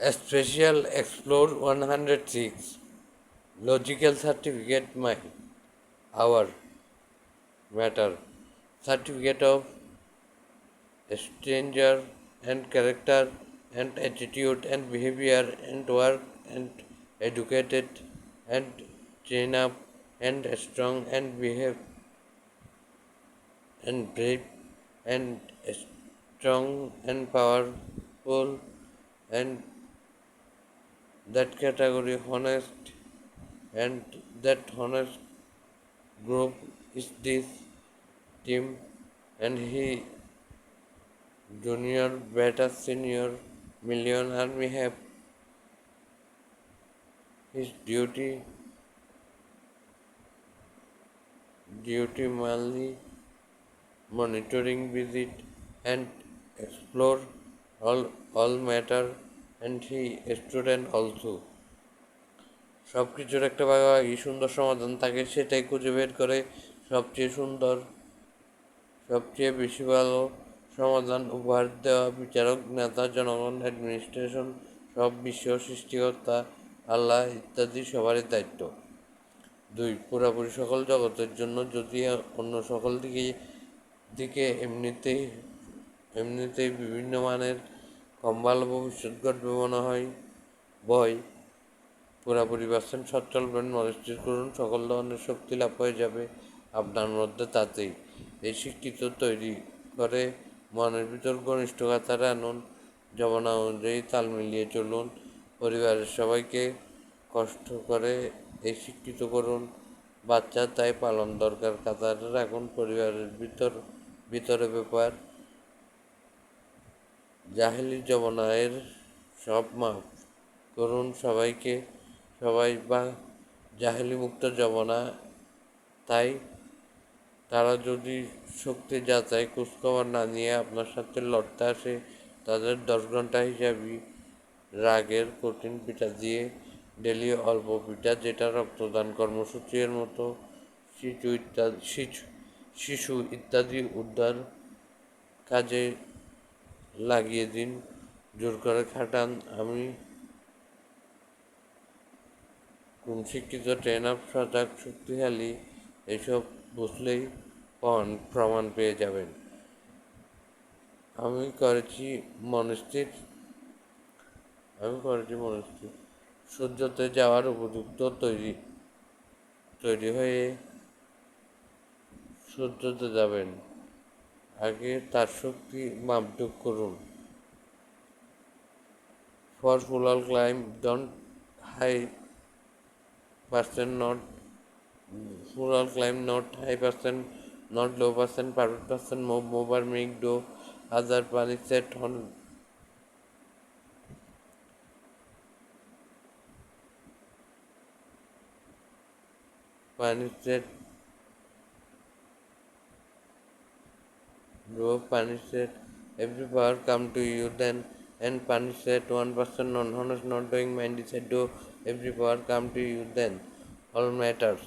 A special Explore 106 Logical Certificate My Our Matter Certificate of Stranger and Character and Attitude and Behavior and Work and Educated and Train Up and Strong and Behave and Brave and Strong and Powerful and that category honest and that honest group is this team and he junior beta senior million army have his duty mainly monitoring visit and explore all matter and he a student also সব কিছুর একটা ভাগাভাগি সুন্দর সমাধান থাকে সেটাই খুঁজে বের করে সবচেয়ে সুন্দর সবচেয়ে বেশি ভালো সমাধান উপহার দেওয়া বিচারক নেতা জনগণ অ্যাডমিনিস্ট্রেশন সব বিশ্ব সৃষ্টিকর্তা আল্লাহ ইত্যাদি সবারই দায়িত্ব। 2 পুরোপুরি সকল জগতের জন্য যদি অন্য সকল দিকে এমনিতেই বিভিন্ন মানের কম ভালো ভবিষ্যৎ ঘটবে মনে হয় ভয় পুরাপুরি পাচ্ছেন সৎ চলবেন মনস্থির করুন সকল ধরনের শক্তি লাভ হয়ে যাবে আপনার মধ্যে তাতেই এই শিক্ষিত তৈরি করে মনের ভিতর ঘনিষ্ঠতার আনুন জমানা অনুযায়ী তাল মিলিয়ে চলুন পরিবারের সবাইকে কষ্ট করে এই শিক্ষিত করুন বাচ্চা তাই পালন দরকার কাতারে রাখুন পরিবারের ভিতরে ব্যাপার জাহেলি জমানায়ের সব মাফ করুন সবাই বা জাহেলি মুক্ত জমানা তাই তারা যদি শক্তি যাচাই খোঁজখবর না নিয়ে আপনার সাথে লড়তে আসে তাদের 10 ঘন্টা হিসাবই রাগের কঠিন পিঠা দিয়ে ডেলি অল্প পিঠা যেটা রক্তদান কর্মসূচির মতো শিশু ইত্যাদি উদ্ধার কাজে লাগিয়ে দিন জোর করে খাটান আমি কোন শিক্ষিত ট্রেন আপ সজাগ শক্তিশালী এসব বুঝলেই প্রমাণ পেয়ে যাবেন। আমি করেছি মনস্থির সূর্যতে যাওয়ার উপযুক্ত তৈরি হয়ে সূর্যতে যাবেন আগে তার শক্তি মাপযোগ করুন। ফর ফুলাল claim don't high percent not full climb not high percent not low percent perfect percent move or make do other panic set on panic set do panic set every power come to you then and panic set 1% non honest not doing mind set do every power come to you then all matters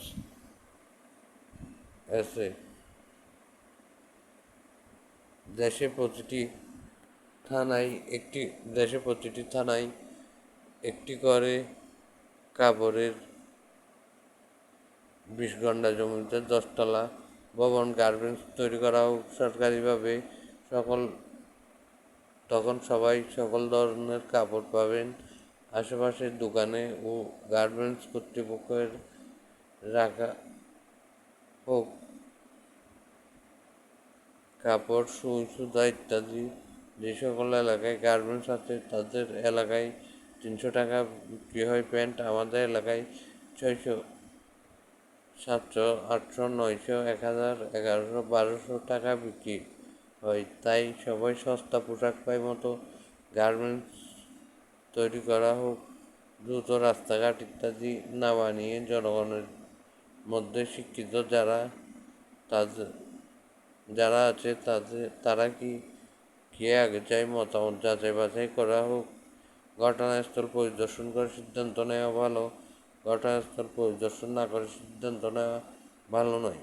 essay দেশে প্রতিটি থানায় একটি করে কাপড়ের 20 ঘন্টা জমিতে 10তলা ভবন garments তৈরি করা হোক সরকারিভাবে তখন সবাই সকল ধরনের কাপড় পাবেন আশেপাশের দোকানে ও গার্মেন্টস কর্তৃপক্ষের রাখা হোক কাপড় সুই সুতা ইত্যাদি যে সকল এলাকায় গার্মেন্টস আছে তাদের এলাকায় 300 টাকা বিক্রি হয় প্যান্ট আমাদের এলাকায় 600 700 800 900 1000 1100 1200 টাকা বিক্রি হয় তাই সবাই সস্তা পোশাক পায় মতো গার্মেন্টস তৈরি করা হোক দ্রুত রাস্তাঘাট ইত্যাদি না বানিয়ে জনগণের মধ্যে শিক্ষিত যারা আছে তারা কি আগে চাই মতামত যাচাই বাছাই করা হোক ঘটনাস্থল পরিদর্শন করে সিদ্ধান্ত নেওয়া ভালো ঘটনাস্থল পরিদর্শন না করে সিদ্ধান্ত নেওয়া ভালো নয়।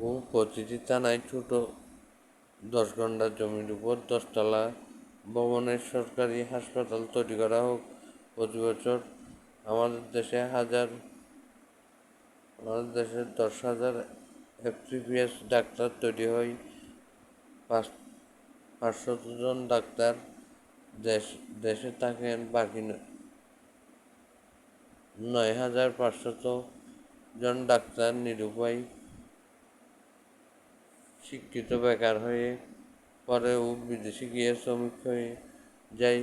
ও প্রতিটি থানায় 10 ঘন্টা জমির উপর 10 তলা ভবনের সরকারি হাসপাতাল তৈরি করা হোক। প্রতি বছর আমাদের দেশে 10,000 এফপিপিএস ডাক্তার তৈরি হয়। 500 জন ডাক্তার দেশে থাকেন, বাকি 9,500 জন ডাক্তার নিরুপায়, শিক্ষিত বেকার হয়ে পরেও বিদেশে গিয়ে শ্রমিক হয়ে যায়।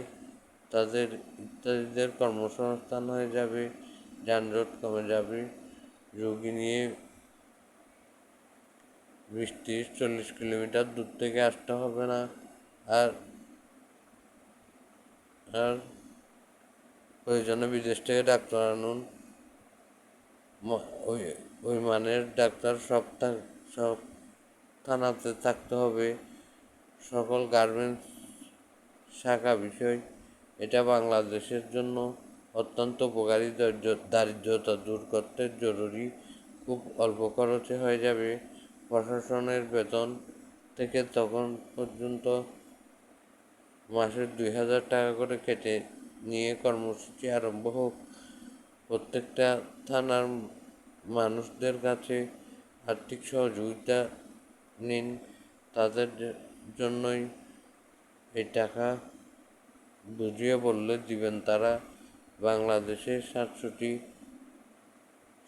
ইত্যাদিদের কর্মসংস্থান হয়ে যাবে, যানজট কমে যাবে, রোগী নিয়ে 20, 30, 40 কিলোমিটার দূর থেকে আসতে হবে না। আর আর প্রয়োজনে বিদেশ থেকে ডাক্তার আনুন। ওই মানের ডাক্তার সব থানাতে থাকতে হবে। সকল গার্মেন্টস শাখা বিষয়, এটা বাংলাদেশের জন্য অত্যন্ত উপকারী। দারিদ্রতা দূর করতে জরুরি, খুব অল্প খরচে হয়ে যাবে। প্রশাসনের বেতন থেকে তখন পর্যন্ত মাসে 2,000 টাকা করে কেটে নিয়ে কর্মসূচি আরম্ভ হোক। প্রত্যেকটা থানার মানুষদের কাছে আর্থিক সহযোগিতা নিন, তাদের জন্যই এই টাকা বুঝিয়ে বললে দিবেন তারা। বাংলাদেশে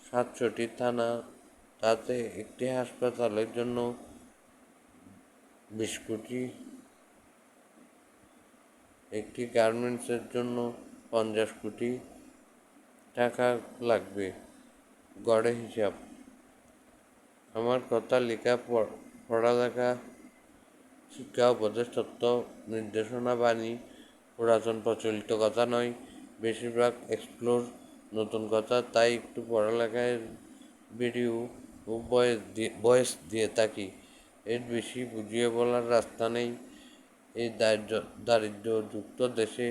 700টি থানা, তাতে একটি হাসপাতালের জন্য 20 কোটি, একটি গার্মেন্টসের জন্য 50 কোটি টাকা লাগবে। গড়ে হিসাব। আমার কথা লেখা, পড়ালেখা, শিক্ষা, উপদেশ, তথ্য, নির্দেশনা, বাণী পুরাতন প্রচলিত কথা নয়, বেশিরভাগ এক্সপ্লোর নতুন কথা। তাই একটু পড়ালেখায় ভিডিও ও ভয়েস দিয়ে থাকি। এর বেশি বুঝিয়ে বলার রাস্তা নেই। এই দারিদ্র্যযুক্ত দেশে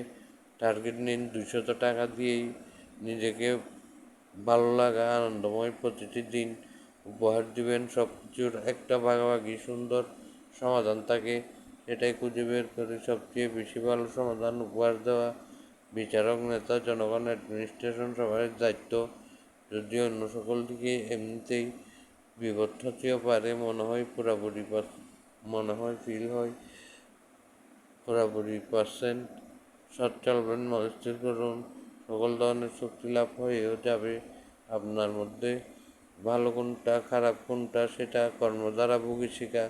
টার্গেট নিন 200 টাকা দিয়েই নিজেকে ভালো লাগা, আনন্দময় প্রতিটি দিন উপহার দিবেন। সব কিছুর একটা ভাগাভাগি সুন্দর সমাধান থাকে, সেটাই খুঁজে বের করে সবচেয়ে বেশি ভালো সমাধান উপহার দেওয়া। বিচারক, নেতা, জনগণ, অ্যাডমিনিস্ট্রেশন সবার দায়িত্ব। যদি অন্য সকল দিকে এমনিতেই বিপদ হতেও পারে, ফিল হয় পুরোপুরি পার্সেন্ট। সৎ চলবেন, মনস্থির করুন, সকল ধরনের শক্তি লাভ হয়েও যাবে। আপনার মধ্যে ভালো কোনটা খারাপ কোনটা সেটা কর্ম দ্বারা ভুগি শেখা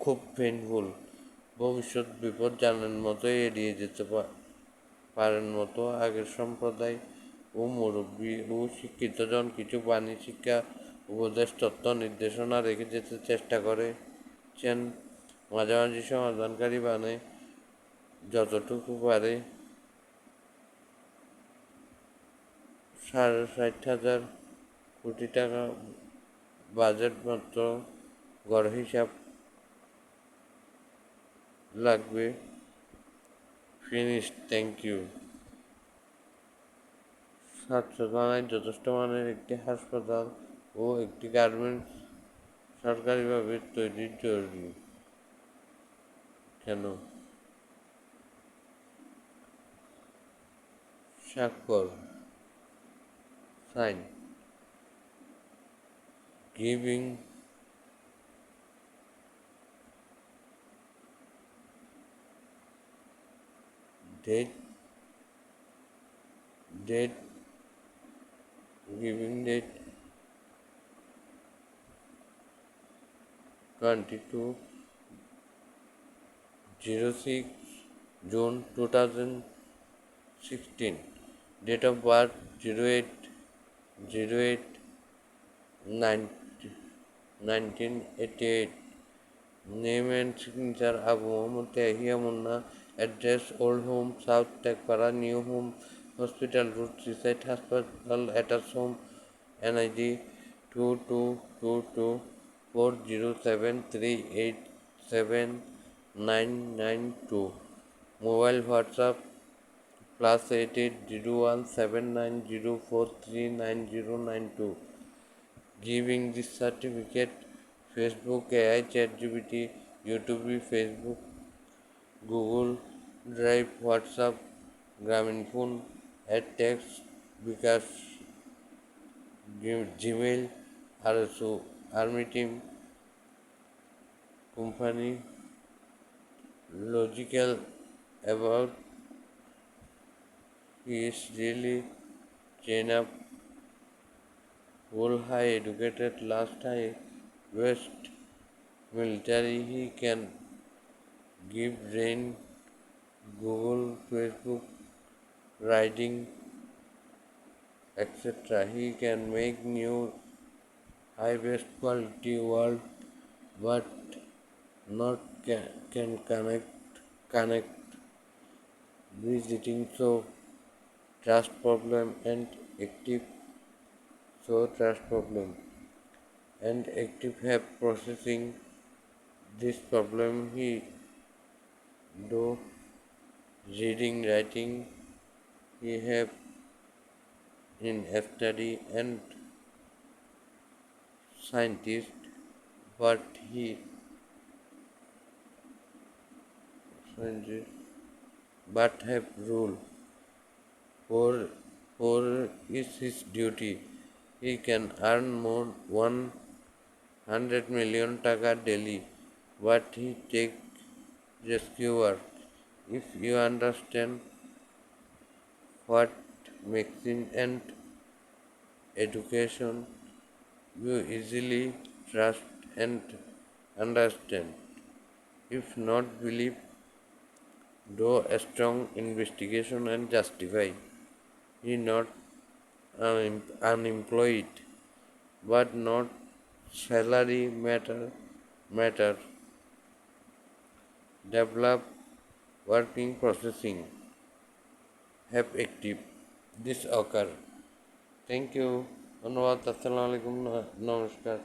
খুব পেইনফুল। ভবিষ্যৎ বিপদ জানেন মতো এড়িয়ে যেতে পারেন মতো আগের সম্প্রদায় ও মুরব্বী ও শিক্ষিতজন কিছু বাণী, শিক্ষা, উপদেশ, তত্ত্ব, নির্দেশনা রেখে যেতে চেষ্টা করেছেন। মাঝামাঝি সমাধানকারী বানে যতটুকু পারে। 60,000 কোটি টাকা বাজেট মাত্র, গড় হিসাব লাগবে। Finish, thank you. 700 থানায় যথেষ্ট মানের একটি হাসপাতাল ও একটি গার্মেন্টস সরকারিভাবে তৈরি জরুরি। কেন? স্বাক্ষর, sign, giving date, giving date 22/06 June 2016, date of birth 08/08/1988, name and signature Abu Muhammad Tahia Munna, address Old Home, South Tekpara, New Home, Hospital Road, Seaside Hospital, Attach Home, NID 22224073879992, mobile WhatsApp +88017904399092. Giving this certificate Facebook, AI, ChatGPT, YouTube, Facebook, Google Drive, WhatsApp, Grameen Phone, AdText, Vikas, Gmail, RSO, Army Team, Company, Logical about he is really chain up, whole high educated, last high, West military, he can give brain, Google, Facebook, writing, etc. He can make new high best quality world but not can connect visiting so trust problem and active so trust problem and active have processing this problem he do reading writing he have in study and scientist but he scientist but have rule for for is his duty. He can earn more 100 million taka daily, but he take rescue work. If you understand what medicine and education, you easily trust and understand. If not believe, do a strong investigation and justify. He not unemployed, but not salary matter. Develop working processing. Have active. This occur. Thank you. ধন্যবাদ। আসসালামু আলাইকুম। নমস্কার।